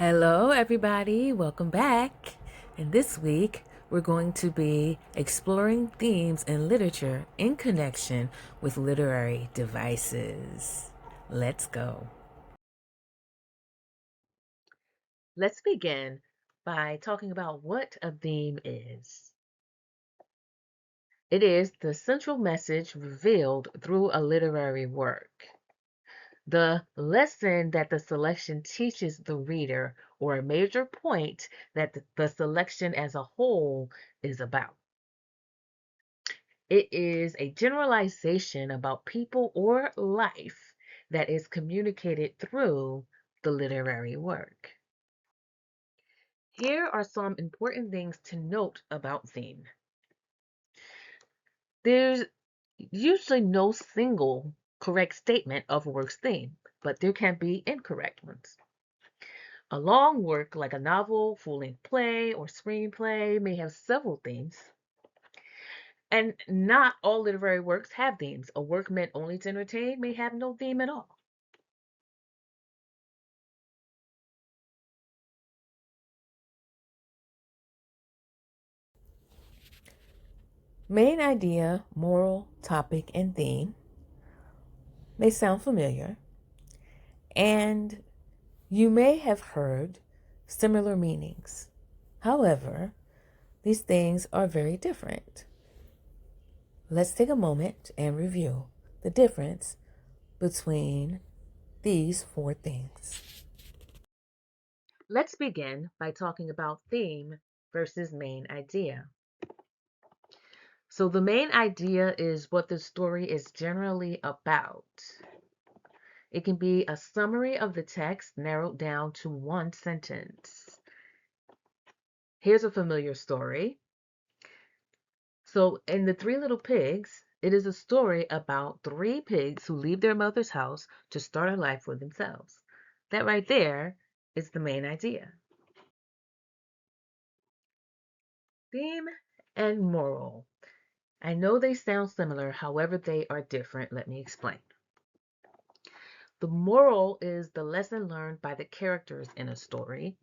Hello, everybody. Welcome back. And this week, we're going to be exploring themes in literature in connection with literary devices. Let's go. Let's begin by talking about what a theme is. It is the central message revealed through a literary work. The lesson that the selection teaches the reader, or a major point that the selection as a whole is about. It is a generalization about people or life that is communicated through the literary work. Here are some important things to note about theme. There's usually no single correct statement of a work's theme, but there can be incorrect ones. A long work like a novel, full-length play, or screenplay may have several themes. And not all literary works have themes. A work meant only to entertain may have no theme at all. Main idea, moral, topic, and theme. They sound familiar. And you may have heard similar meanings. However, these things are very different. Let's take a moment and review the difference between these four things. Let's begin by talking about theme versus main idea. So the main idea is what the story is generally about. It can be a summary of the text narrowed down to one sentence. Here's a familiar story. So in The Three Little Pigs, it is a story about three pigs who leave their mother's house to start a life for themselves. That right there is the main idea. Theme and moral. I know they sound similar, however they are different. Let me explain. The moral is the lesson learned by the characters in a story.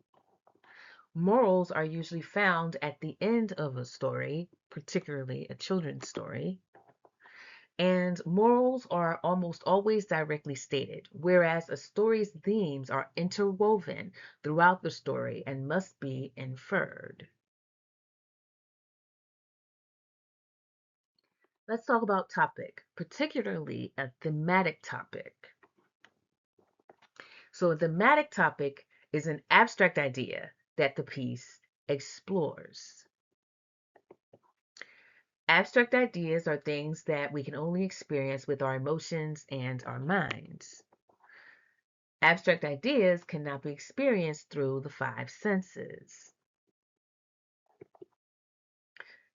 Morals are usually found at the end of a story, particularly a children's story. And morals are almost always directly stated, whereas a story's themes are interwoven throughout the story and must be inferred. Let's talk about topic, particularly a thematic topic. So a thematic topic is an abstract idea that the piece explores. Abstract ideas are things that we can only experience with our emotions and our minds. Abstract ideas cannot be experienced through the five senses.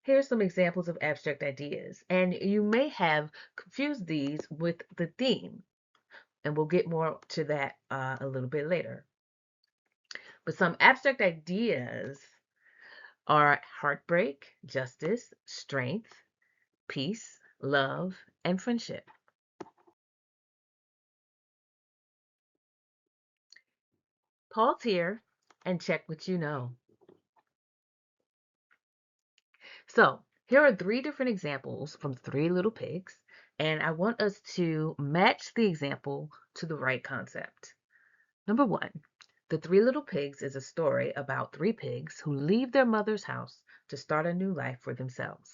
Here's some examples of abstract ideas, and you may have confused these with the theme, and we'll get more to that a little bit later. But some abstract ideas are heartbreak, justice, strength, peace, love, and friendship. Pause here and check what you know. So here are three different examples from Three Little Pigs, and I want us to match the example to the right concept. Number one, The Three Little Pigs is a story about three pigs who leave their mother's house to start a new life for themselves.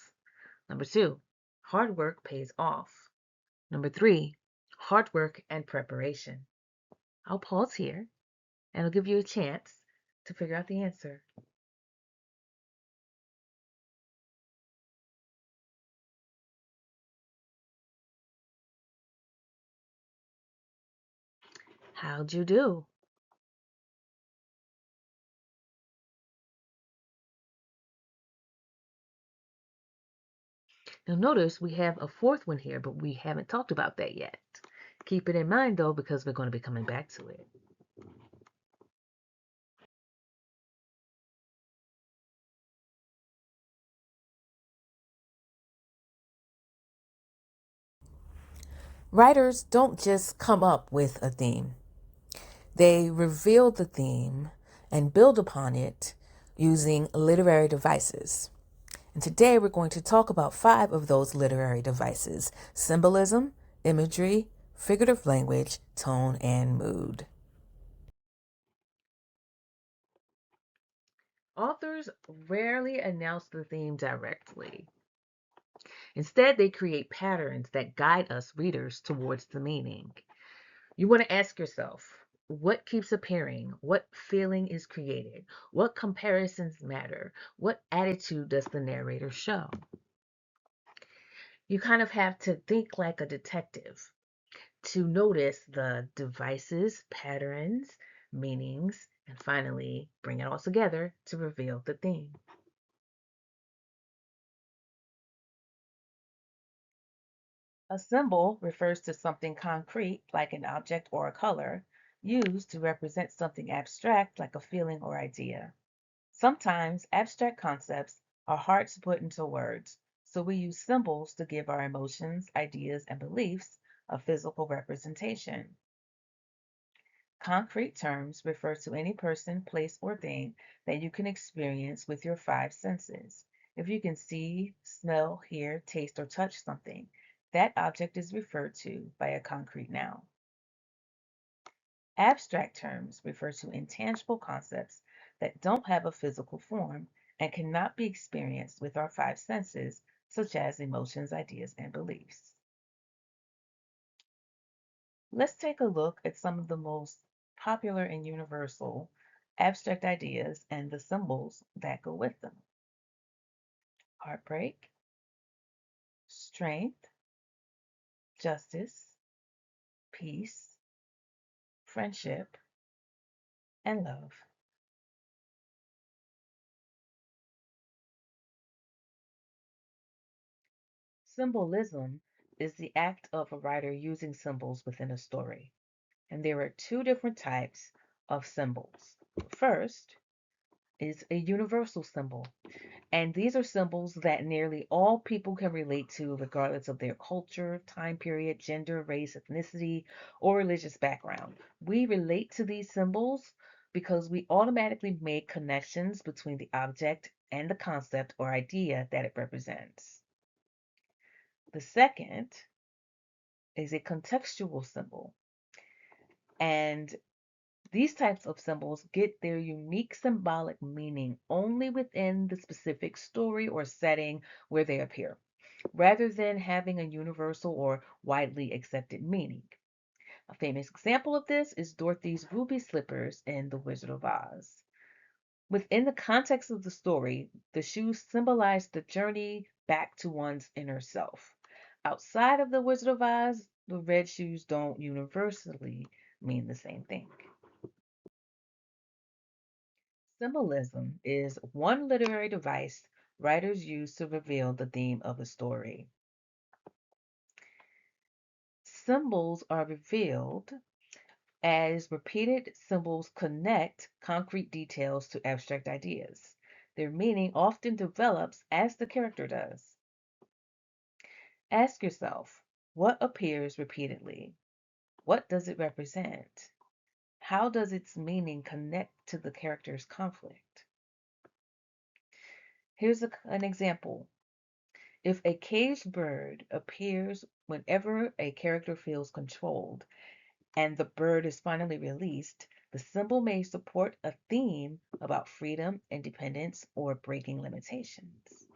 Number two, hard work pays off. Number three, hard work and preparation. I'll pause here and I'll give you a chance to figure out the answer. How'd you do? Now notice we have a fourth one here, but we haven't talked about that yet. Keep it in mind though, because we're going to be coming back to it. Writers don't just come up with a theme. They reveal the theme and build upon it using literary devices. And today we're going to talk about 5 of those literary devices: symbolism, imagery, figurative language, tone, and mood. Authors rarely announce the theme directly. Instead, they create patterns that guide us readers towards the meaning. You want to ask yourself, what keeps appearing? What feeling is created? What comparisons matter? What attitude does the narrator show? You kind of have to think like a detective to notice the devices, patterns, meanings, and finally bring it all together to reveal the theme. A symbol refers to something concrete, like an object or a color, used to represent something abstract, like a feeling or idea. Sometimes abstract concepts are hard to put into words, so we use symbols to give our emotions, ideas, and beliefs a physical representation. Concrete terms refer to any person, place, or thing that you can experience with your 5 senses. If you can see, smell, hear, taste, or touch something, that object is referred to by a concrete noun. Abstract terms refer to intangible concepts that don't have a physical form and cannot be experienced with our 5 senses, such as emotions, ideas, and beliefs. Let's take a look at some of the most popular and universal abstract ideas and the symbols that go with them. Heartbreak, strength, justice, peace, friendship, and love. Symbolism is the act of a writer using symbols within a story. And there are 2 different types of symbols. First is a universal symbol. And these are symbols that nearly all people can relate to, regardless of their culture, time period, gender, race, ethnicity, or religious background. We relate to these symbols because we automatically make connections between the object and the concept or idea that it represents. The second is a contextual symbol. And these types of symbols get their unique symbolic meaning only within the specific story or setting where they appear, rather than having a universal or widely accepted meaning. A famous example of this is Dorothy's ruby slippers in The Wizard of Oz. Within the context of the story, the shoes symbolize the journey back to one's inner self. Outside of The Wizard of Oz, the red shoes don't universally mean the same thing. Symbolism is one literary device writers use to reveal the theme of a story. Symbols are revealed as repeated symbols connect concrete details to abstract ideas. Their meaning often develops as the character does. Ask yourself, what appears repeatedly? What does it represent? How does its meaning connect to the character's conflict? Here's an example. If a caged bird appears whenever a character feels controlled and the bird is finally released, the symbol may support a theme about freedom, independence, or breaking limitations.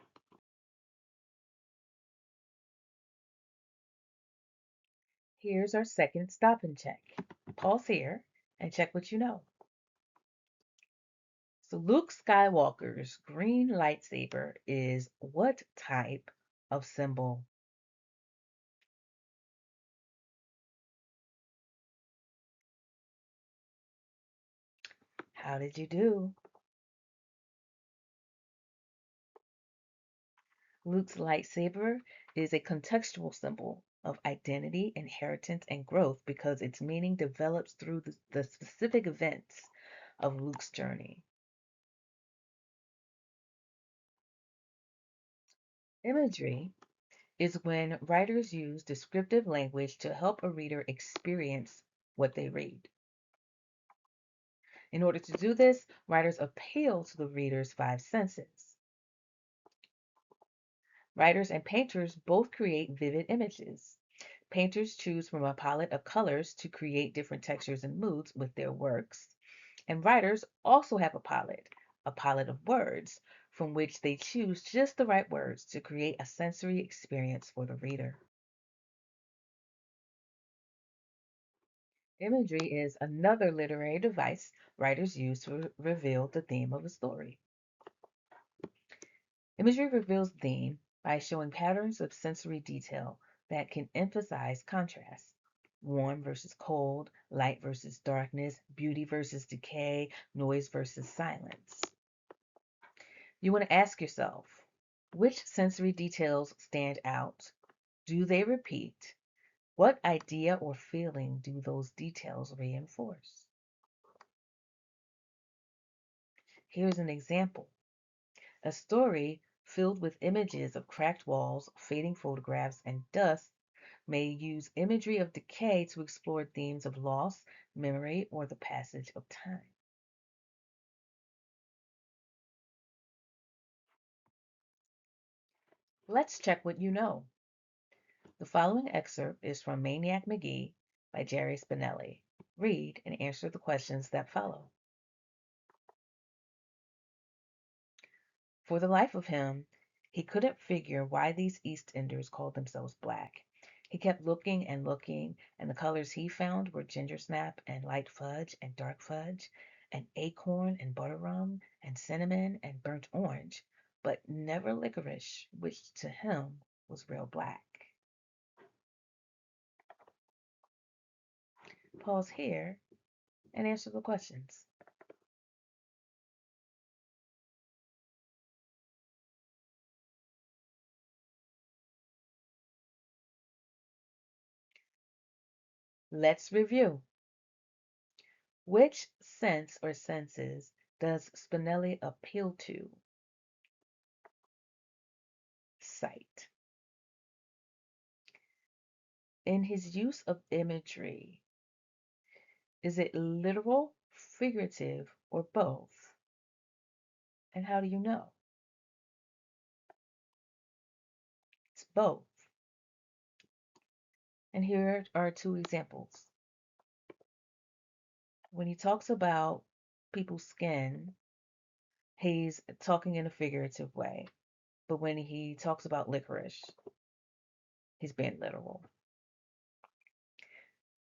Here's our second stop and check. Pause here and check what you know. So Luke Skywalker's green lightsaber is what type of symbol? How did you do? Luke's lightsaber is a contextual symbol of identity, inheritance, and growth because its meaning develops through the specific events of Luke's journey. Imagery is when writers use descriptive language to help a reader experience what they read. In order to do this, writers appeal to the reader's five senses. Writers and painters both create vivid images. Painters choose from a palette of colors to create different textures and moods with their works. And writers also have a palette of words, from which they choose just the right words to create a sensory experience for the reader. Imagery is another literary device writers use to reveal the theme of a story. Imagery reveals theme by showing patterns of sensory detail that can emphasize contrast. Warm versus cold, light versus darkness, beauty versus decay, noise versus silence. You want to ask yourself, which sensory details stand out? Do they repeat? What idea or feeling do those details reinforce? Here's an example. A story filled with images of cracked walls, fading photographs, and dust may use imagery of decay to explore themes of loss, memory, or the passage of time. Let's check what you know. The following excerpt is from Maniac Magee by Jerry Spinelli. Read and answer the questions that follow. For the life of him, he couldn't figure why these East Enders called themselves black. He kept looking and looking, and the colors he found were gingersnap and light fudge and dark fudge, and acorn and butterrum, and cinnamon and burnt orange, but never licorice, which to him was real black. Pause here and answer the questions. Let's review. Which sense or senses does Spinelli appeal to? Sight. In his use of imagery, is it literal, figurative, or both? And how do you know? It's both. And here are two examples. When he talks about people's skin, he's talking in a figurative way. But when he talks about licorice, he's being literal.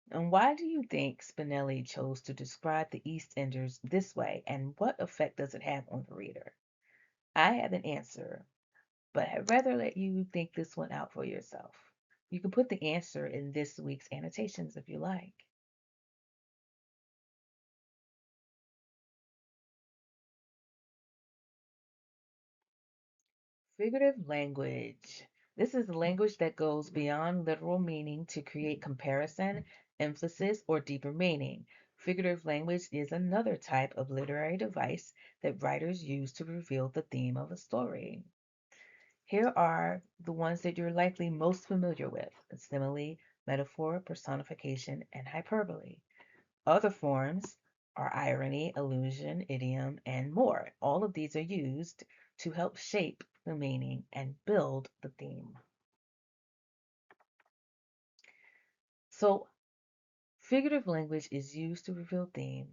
And why do you think Spinelli chose to describe the East Enders this way, and what effect does it have on the reader? I have an answer, but I'd rather let you think this one out for yourself. You can put the answer in this week's annotations if you like. Figurative language. This is language that goes beyond literal meaning to create comparison, emphasis, or deeper meaning. Figurative language is another type of literary device that writers use to reveal the theme of a story. Here are the ones that you're likely most familiar with: simile, metaphor, personification, and hyperbole. Other forms are irony, allusion, idiom, and more. All of these are used to help shape the meaning and build the theme. So, figurative language is used to reveal theme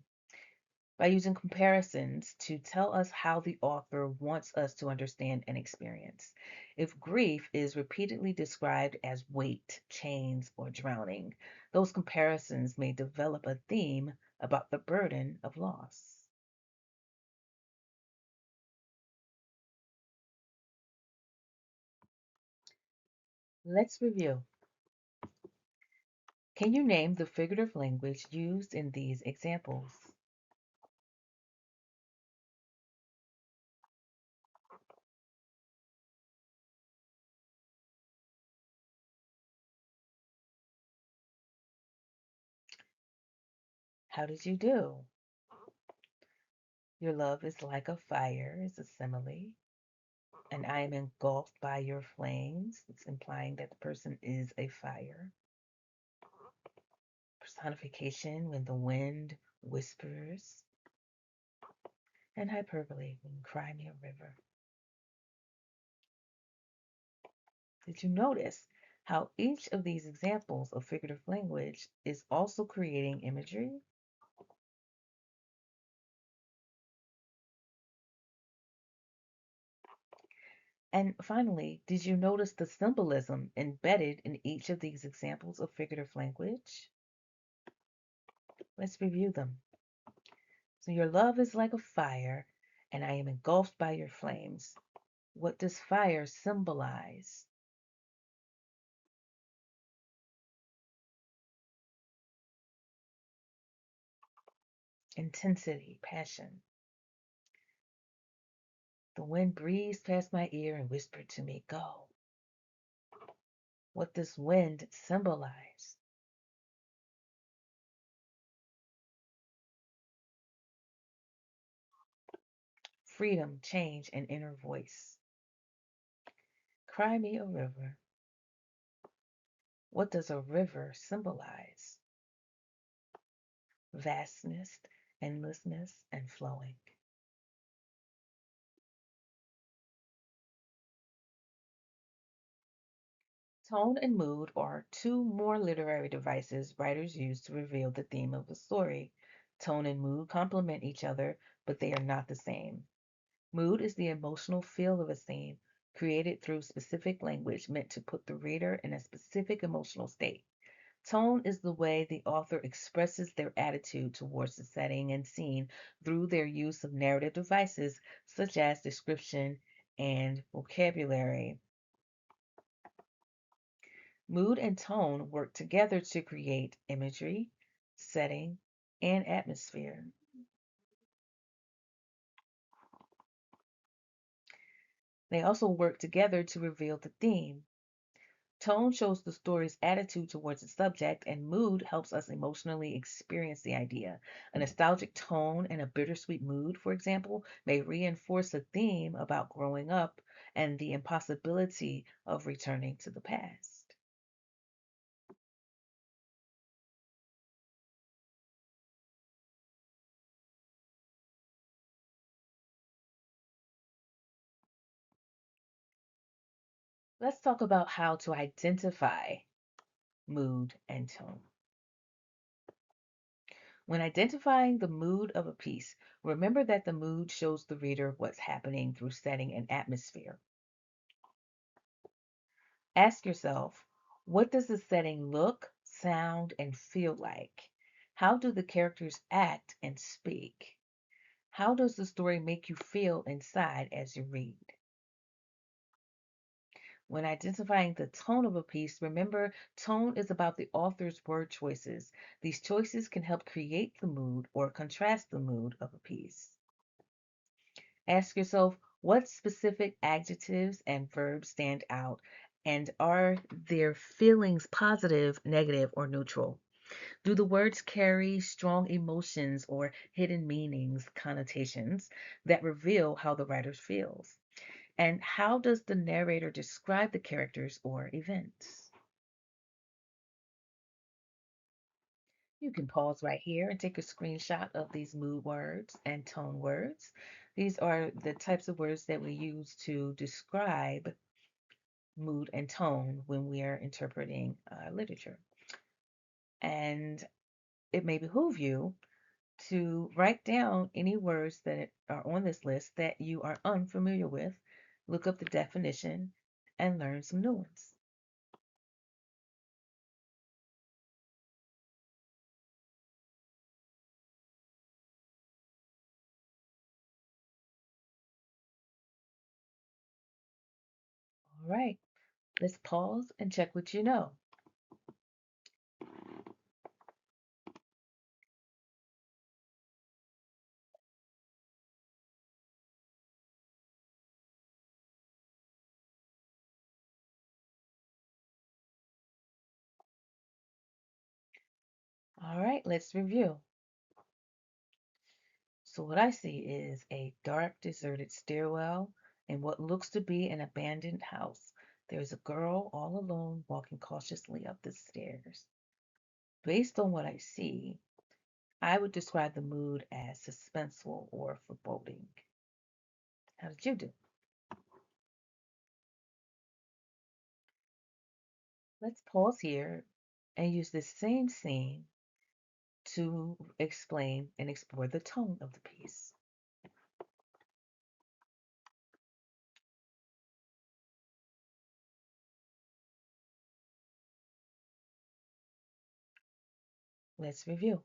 by using comparisons to tell us how the author wants us to understand an experience. If grief is repeatedly described as weight, chains, or drowning, those comparisons may develop a theme about the burden of loss. Let's review. Can you name the figurative language used in these examples? How did you do? Your love is like a fire is a simile, and I am engulfed by your flames. It's implying that the person is a fire. Personification when the wind whispers. and hyperbole in Cry Me a River. Did you notice how each of these examples of figurative language is also creating imagery? And finally, did you notice the symbolism embedded in each of these examples of figurative language? Let's review them. So, your love is like a fire, and I am engulfed by your flames. What does fire symbolize? Intensity, passion. The wind breezed past my ear and whispered to me, Go. What does wind symbolize? Freedom, change, and inner voice. Cry me a river. What does a river symbolize? Vastness, endlessness, and flowing. Tone and mood are two more literary devices writers use to reveal the theme of a story. Tone and mood complement each other, but they are not the same. Mood is the emotional feel of a scene, created through specific language meant to put the reader in a specific emotional state. Tone is the way the author expresses their attitude towards the setting and scene through their use of narrative devices such as description and vocabulary. Mood and tone work together to create imagery, setting, and atmosphere. They also work together to reveal the theme. Tone shows the story's attitude towards the subject, and mood helps us emotionally experience the idea. A nostalgic tone and a bittersweet mood, for example, may reinforce a theme about growing up and the impossibility of returning to the past. Let's talk about how to identify mood and tone. When identifying the mood of a piece, remember that the mood shows the reader what's happening through setting and atmosphere. Ask yourself, what does the setting look, sound, and feel like? How do the characters act and speak? How does the story make you feel inside as you read? When identifying the tone of a piece, remember tone is about the author's word choices. These choices can help create the mood or contrast the mood of a piece. Ask yourself what specific adjectives and verbs stand out, and are their feelings positive, negative, or neutral? Do the words carry strong emotions or hidden meanings, connotations that reveal how the writer feels? And how does the narrator describe the characters or events? You can pause right here and take a screenshot of these mood words and tone words. These are the types of words that we use to describe mood and tone when we are interpreting literature. And it may behoove you to write down any words that are on this list that you are unfamiliar with, look up the definition, and learn some new ones. All right, let's pause and check what you know. All right, let's review. So, what I see is a dark, deserted stairwell in what looks to be an abandoned house. There's a girl all alone walking cautiously up the stairs. Based on what I see, I would describe the mood as suspenseful or foreboding. How did you do? Let's pause here and use this same scene to explain and explore the tone of the piece. Let's review.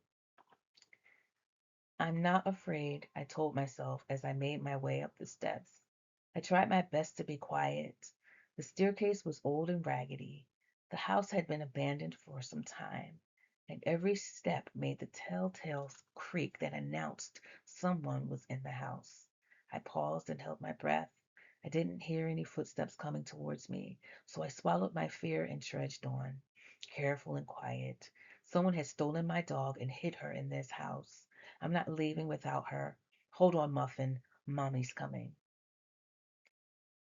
I'm not afraid, I told myself as I made my way up the steps. I tried my best to be quiet. The staircase was old and raggedy. The house had been abandoned for some time, and every step made the telltale creak that announced someone was in the house. I paused and held my breath. I didn't hear any footsteps coming towards me, so I swallowed my fear and trudged on, careful and quiet. Someone had stolen my dog and hid her in this house. I'm not leaving without her. Hold on, Muffin. Mommy's coming.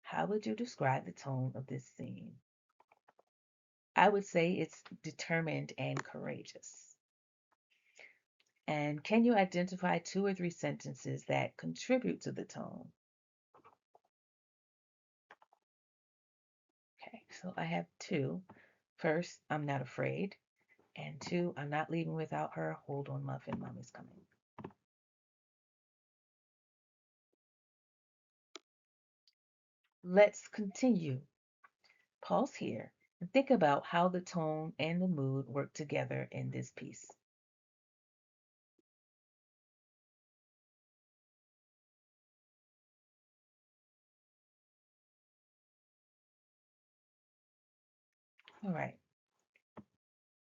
How would you describe the tone of this scene? I would say it's determined and courageous. And can you identify two or three sentences that contribute to the tone? Okay, so I have two. First, I'm not afraid. And two, I'm not leaving without her. Hold on, Muffin. Mommy's coming. Let's continue. Pause here and think about how the tone and the mood work together in this piece. All right.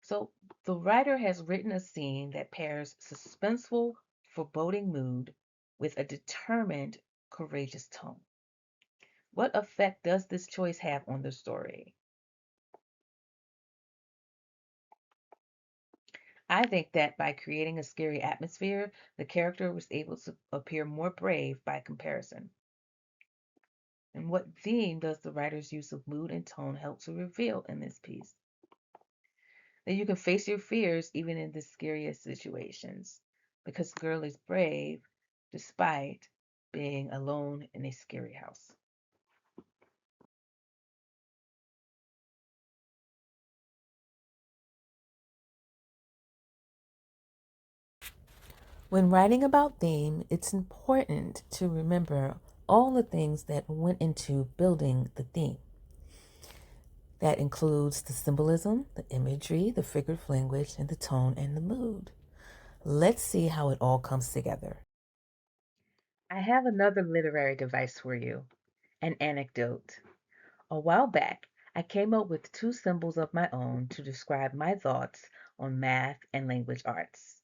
So the writer has written a scene that pairs suspenseful, foreboding mood with a determined, courageous tone. What effect does this choice have on the story? I think that by creating a scary atmosphere, the character was able to appear more brave by comparison. And what theme does the writer's use of mood and tone help to reveal in this piece? That you can face your fears even in the scariest situations because the girl is brave despite being alone in a scary house. When writing about theme, it's important to remember all the things that went into building the theme. That includes the symbolism, the imagery, the figurative language, and the tone and the mood. Let's see how it all comes together. I have another literary device for you, an anecdote. A while back, I came up with two symbols of my own to describe my thoughts on math and language arts.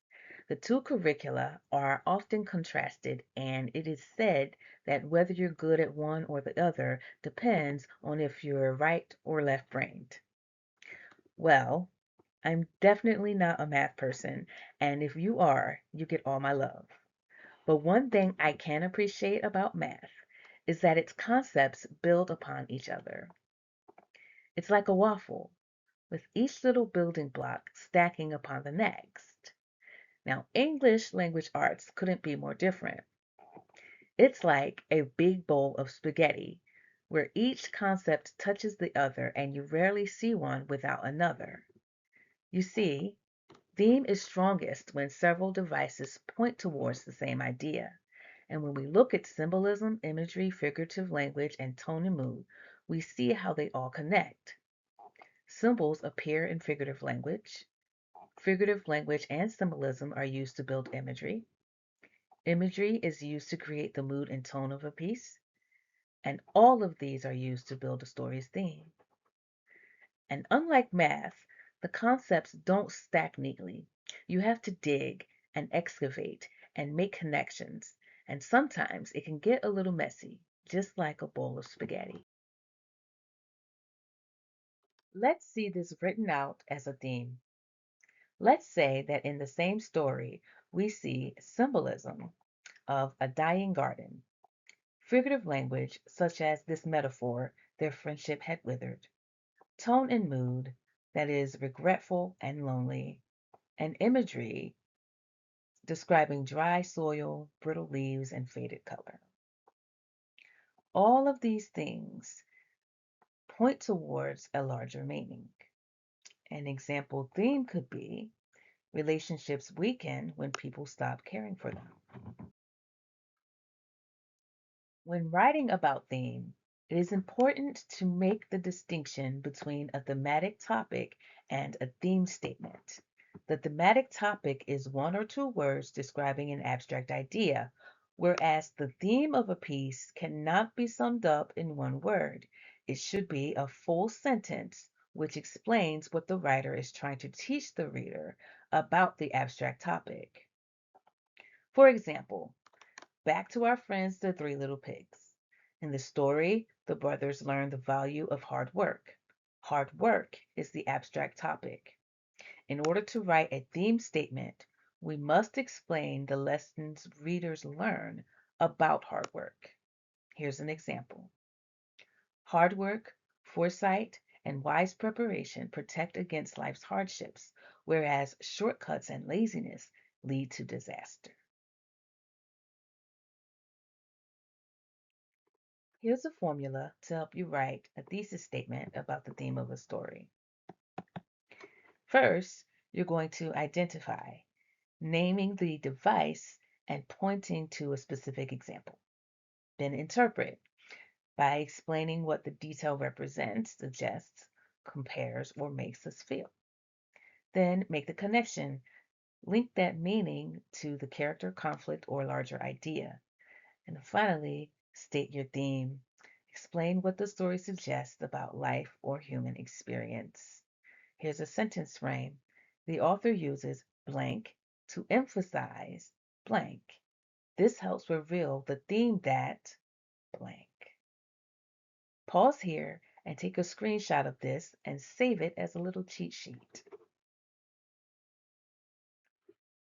The two curricula are often contrasted, and it is said that whether you're good at one or the other depends on if you're right or left brained. Well, I'm definitely not a math person, and if you are, you get all my love. But one thing I can appreciate about math is that its concepts build upon each other. It's like a waffle, with each little building block stacking upon the next. Now, English language arts couldn't be more different. It's like a big bowl of spaghetti, where each concept touches the other and you rarely see one without another. You see, theme is strongest when several devices point towards the same idea. And when we look at symbolism, imagery, figurative language, and tone and mood, we see how they all connect. Symbols appear in figurative language. Figurative language and symbolism are used to build imagery. Imagery is used to create the mood and tone of a piece. And all of these are used to build a story's theme. And unlike math, the concepts don't stack neatly. You have to dig and excavate and make connections. And sometimes it can get a little messy, just like a bowl of spaghetti. Let's see this written out as a theme. Let's say that in the same story, we see symbolism of a dying garden, figurative language, such as this metaphor, their friendship had withered, tone and mood, that is regretful and lonely, and imagery, describing dry soil, brittle leaves, and faded color. All of these things point towards a larger meaning. An example theme could be relationships weaken when people stop caring for them. When writing about theme, it is important to make the distinction between a thematic topic and a theme statement. The thematic topic is one or two words describing an abstract idea, whereas the theme of a piece cannot be summed up in one word. It should be a full sentence which explains what the writer is trying to teach the reader about the abstract topic. For example, back to our friends, the three little pigs. In the story, the brothers learn the value of hard work. Hard work is the abstract topic. In order to write a theme statement, we must explain the lessons readers learn about hard work. Here's an example. Hard work, foresight, and wise preparation protect against life's hardships, whereas shortcuts and laziness lead to disaster. Here's a formula to help you write a thesis statement about the theme of a story. First, you're going to identify, naming the device and pointing to a specific example. Then interpret by explaining what the detail represents, suggests, compares, or makes us feel. Then make the connection, link that meaning to the character, conflict, or larger idea. And finally, state your theme. Explain what the story suggests about life or human experience. Here's a sentence frame. The author uses blank to emphasize blank. This helps reveal the theme that blank. Pause here and take a screenshot of this and save it as a little cheat sheet.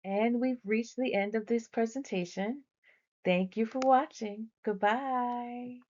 And we've reached the end of this presentation. Thank you for watching. Goodbye.